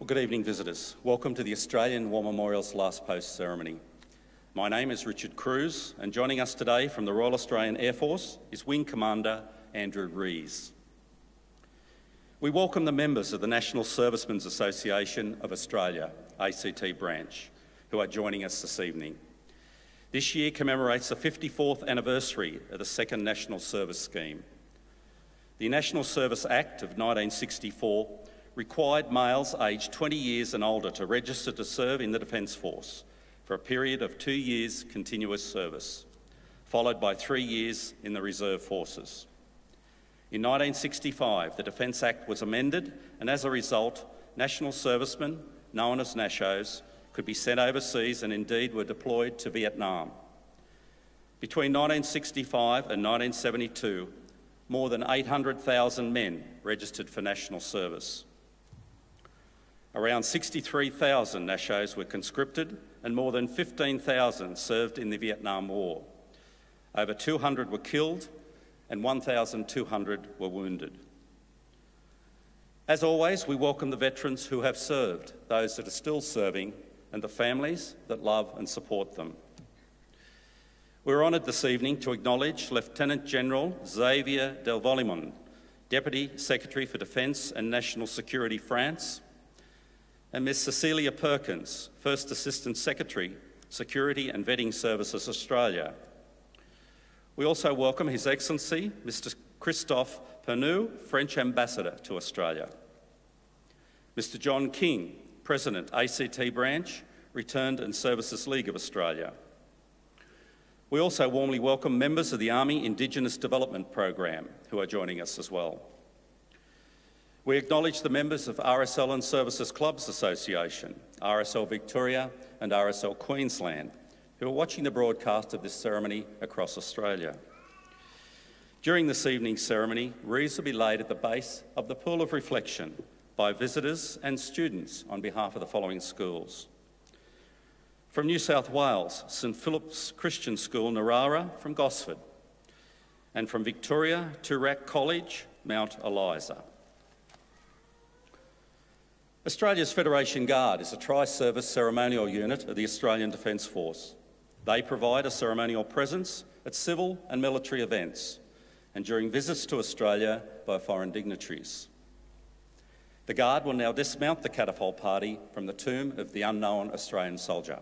Well, good evening, visitors. Welcome to the Australian War Memorial's Last Post ceremony. My name is Richard Cruz, and joining us today from the Royal Australian Air Force is Wing Commander Andrew Rees. We welcome the members of the National Servicemen's Association of Australia, ACT branch, who are joining us this evening. This year commemorates the 54th anniversary of the Second National Service Scheme. The National Service Act of 1964 required males aged 20 years and older to register to serve in the Defence Force for a period of 2 years continuous service, followed by 3 years in the Reserve Forces. In 1965, the Defence Act was amended, and as a result, national servicemen, known as NASHOs, could be sent overseas and indeed were deployed to Vietnam. Between 1965 and 1972, more than 800,000 men registered for national service. Around 63,000 NASHOs were conscripted and more than 15,000 served in the Vietnam War. Over 200 were killed and 1,200 were wounded. As always, we welcome the veterans who have served, those that are still serving, and the families that love and support them. We're honoured this evening to acknowledge Lieutenant General Xavier Del Volimon, Deputy Secretary for Defence and National Security France, and Ms Cecilia Perkins, First Assistant Secretary, Security and Vetting Services Australia. We also welcome His Excellency Mr Christophe Pernou, French Ambassador to Australia. Mr John King, President, ACT Branch, Returned and Services League of Australia. We also warmly welcome members of the Army Indigenous Development Program who are joining us as well. We acknowledge the members of RSL Services Clubs Association, RSL Victoria and RSL Queensland, who are watching the broadcast of this ceremony across Australia. During this evening's ceremony, wreaths will be laid at the base of the Pool of Reflection by visitors and students on behalf of the following schools. From New South Wales, St Philip's Christian School, Narara from Gosford, and from Victoria, Toorak College, Mount Eliza. Australia's Federation Guard is a tri-service ceremonial unit of the Australian Defence Force. They provide a ceremonial presence at civil and military events and during visits to Australia by foreign dignitaries. The Guard will now dismount the catapult party from the tomb of the unknown Australian soldier.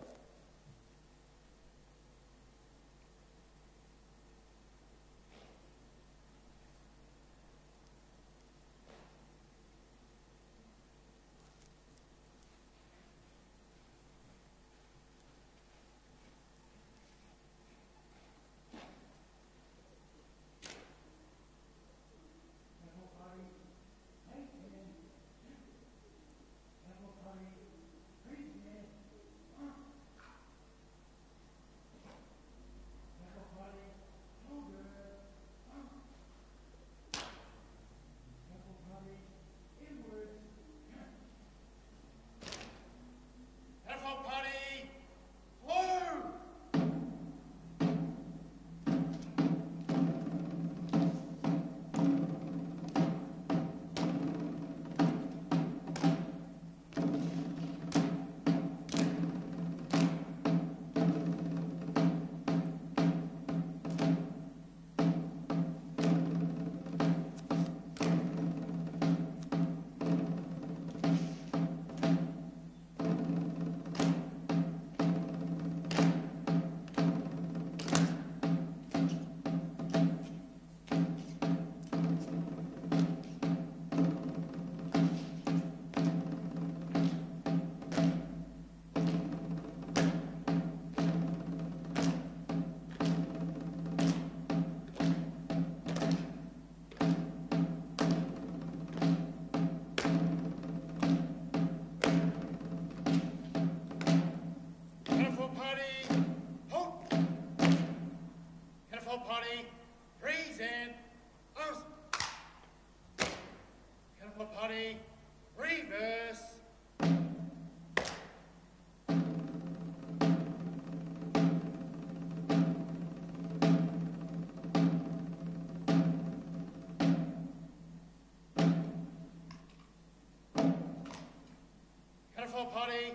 Catapult party,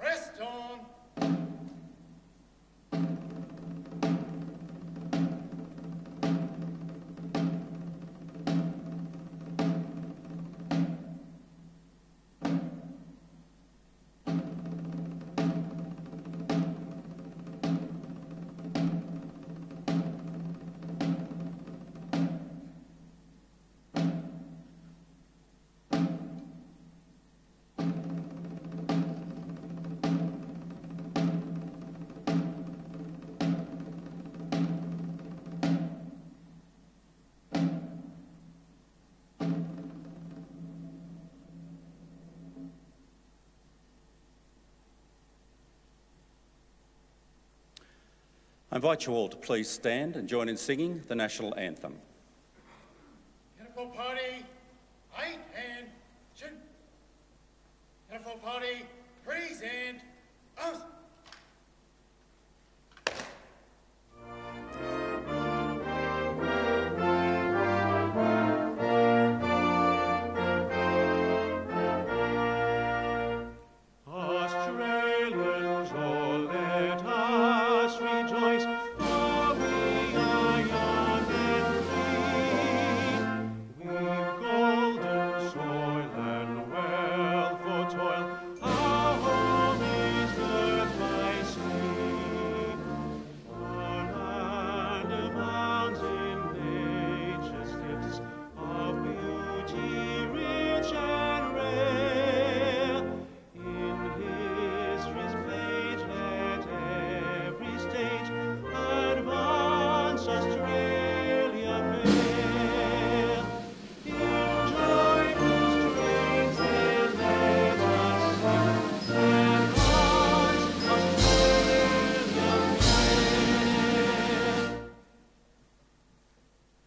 rest on. I invite you all to please stand and join in singing the national anthem. Catapult party, right hand, shoot. Catapult party, freeze and arms.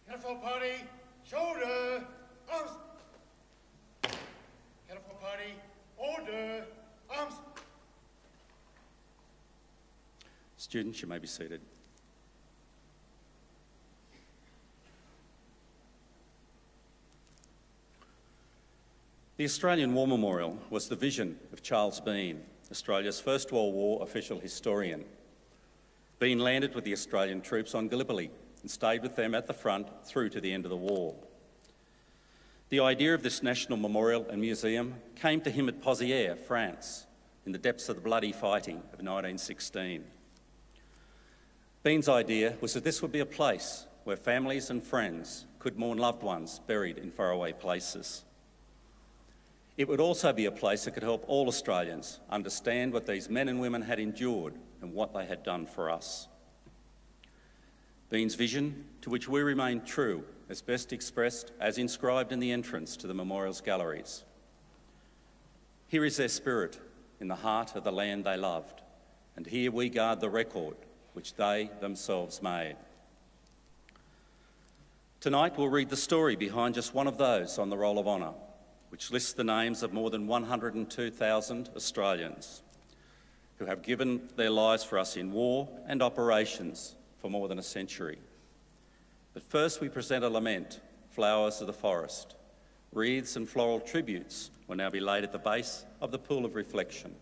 Catapult party, shoulder, arms. Catapult party, order, arms. Students, you may be seated. The Australian War Memorial was the vision of Charles Bean, Australia's First World War official historian. Bean landed with the Australian troops on Gallipoli and stayed with them at the front through to the end of the war. The idea of this national memorial and museum came to him at Pozières, France, in the depths of the bloody fighting of 1916. Bean's idea was that this would be a place where families and friends could mourn loved ones buried in faraway places. It would also be a place that could help all Australians understand what these men and women had endured and what they had done for us. Bean's vision, to which we remain true, is best expressed as inscribed in the entrance to the memorial's galleries. Here is their spirit in the heart of the land they loved, and here we guard the record which they themselves made. Tonight we'll read the story behind just one of those on the Roll of Honour, which lists the names of more than 102,000 Australians who have given their lives for us in war and operations for more than a century. But first we present a lament, Flowers of the Forest. Wreaths and floral tributes will now be laid at the base of the pool of reflection.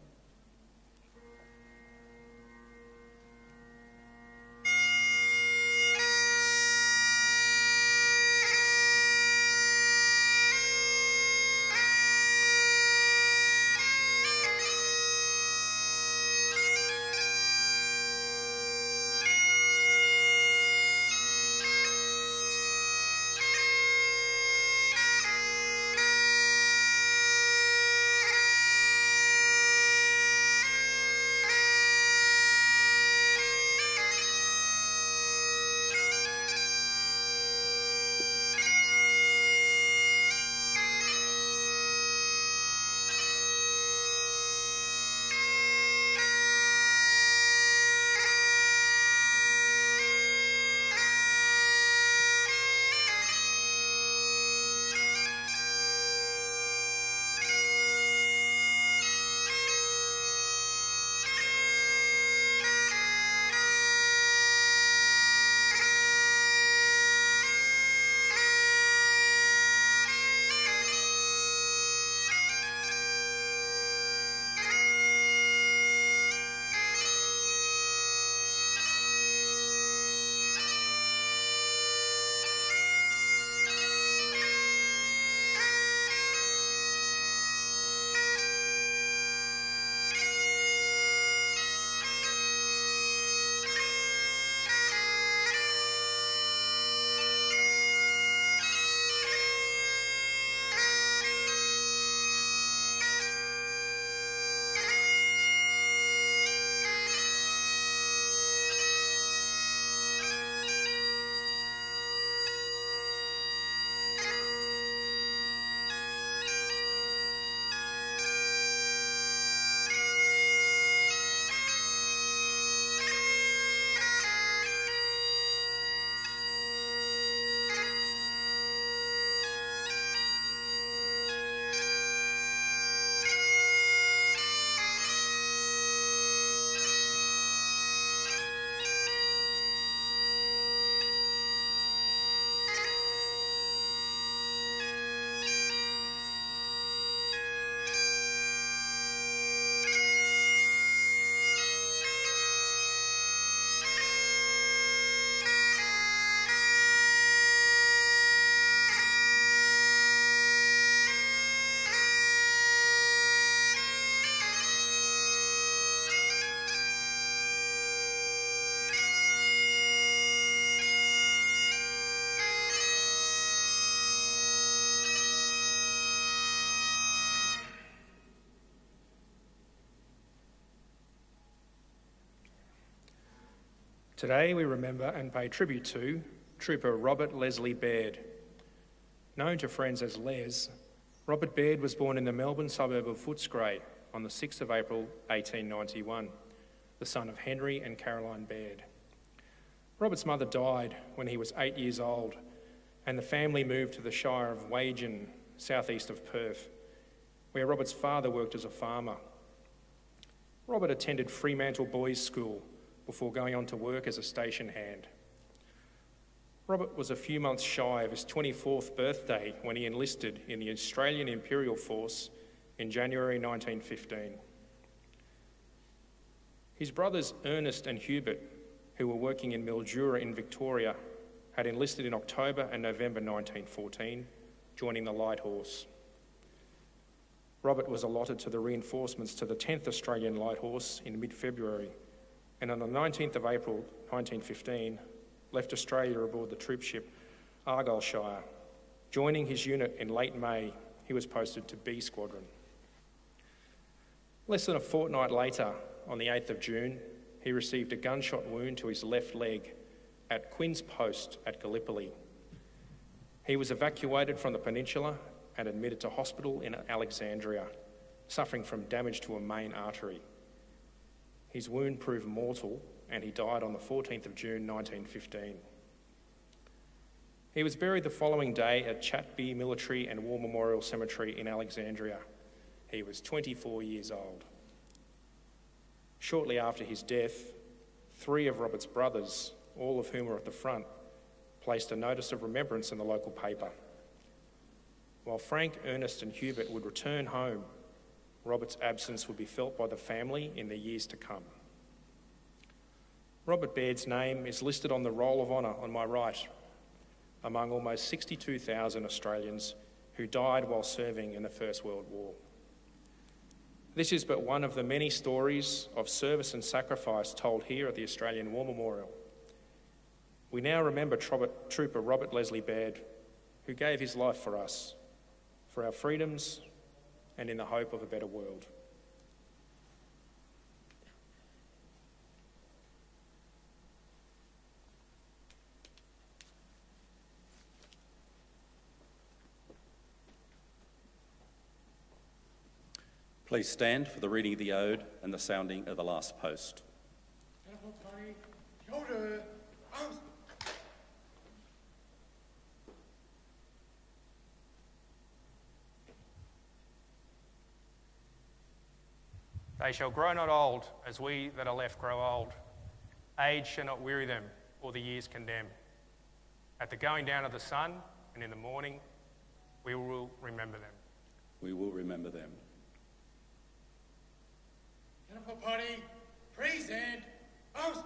Today we remember and pay tribute to Trooper Robert Leslie Baird. Known to friends as Les, Robert Baird was born in the Melbourne suburb of Footscray on the 6th of April 1891, the son of Henry and Caroline Baird. Robert's mother died when he was 8 years old, and the family moved to the Shire of Wagen, southeast of Perth, where Robert's father worked as a farmer. Robert attended Fremantle Boys' School before going on to work as a station hand. Robert was a few months shy of his 24th birthday when he enlisted in the Australian Imperial Force in January 1915. His brothers Ernest and Hubert, who were working in Mildura in Victoria, had enlisted in October and November 1914, joining the Light Horse. Robert was allotted to the reinforcements to the 10th Australian Light Horse in mid-February, and on the 19th of April 1915, left Australia aboard the troopship Argyllshire. Joining his unit in late May, he was posted to B Squadron. Less than a fortnight later, on the 8th of June, he received a gunshot wound to his left leg at Quinn's Post at Gallipoli. He was evacuated from the peninsula and admitted to hospital in Alexandria, suffering from damage to a main artery. His wound proved mortal and he died on the 14th of June 1915. He was buried the following day at Chatby Military and War Memorial Cemetery in Alexandria. He was 24 years old. Shortly after his death, 3 of Robert's brothers, all of whom were at the front, placed a notice of remembrance in the local paper. While Frank, Ernest and Hubert would return home, Robert's absence would be felt by the family in the years to come. Robert Baird's name is listed on the Roll of Honour on my right, among almost 62,000 Australians who died while serving in the First World War. This is but one of the many stories of service and sacrifice told here at the Australian War Memorial. We now remember Trooper Robert Leslie Baird, who gave his life for us, for our freedoms, and in the hope of a better world. Please stand for the reading of the ode and the sounding of the last post. Catapult party, shoulder, arms. They shall grow not old, as we that are left grow old. Age shall not weary them, or the years condemn. At the going down of the sun, and in the morning, we will remember them. We will remember them. Catapult party, present, arms.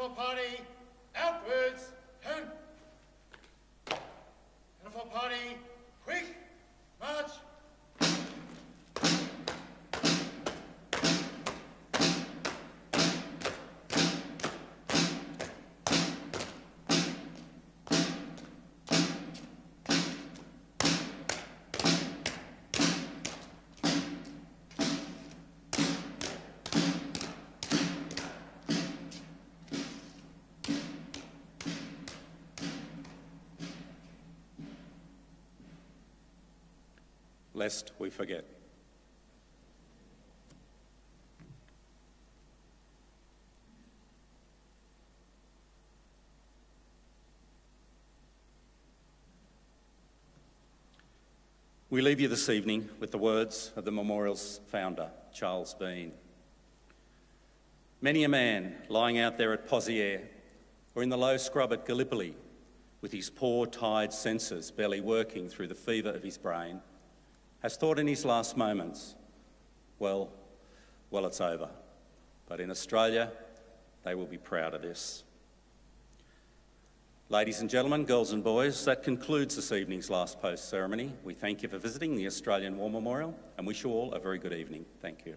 Uniform party, outwards, turn. Uniform party, quick, march. Lest we forget. We leave you this evening with the words of the memorial's founder, Charles Bean. Many a man lying out there at Pozières or in the low scrub at Gallipoli with his poor, tired senses barely working through the fever of his brain has thought in his last moments, well, it's over. But in Australia, they will be proud of this. Ladies and gentlemen, girls and boys, that concludes this evening's last post ceremony. We thank you for visiting the Australian War Memorial and wish you all a very good evening. Thank you.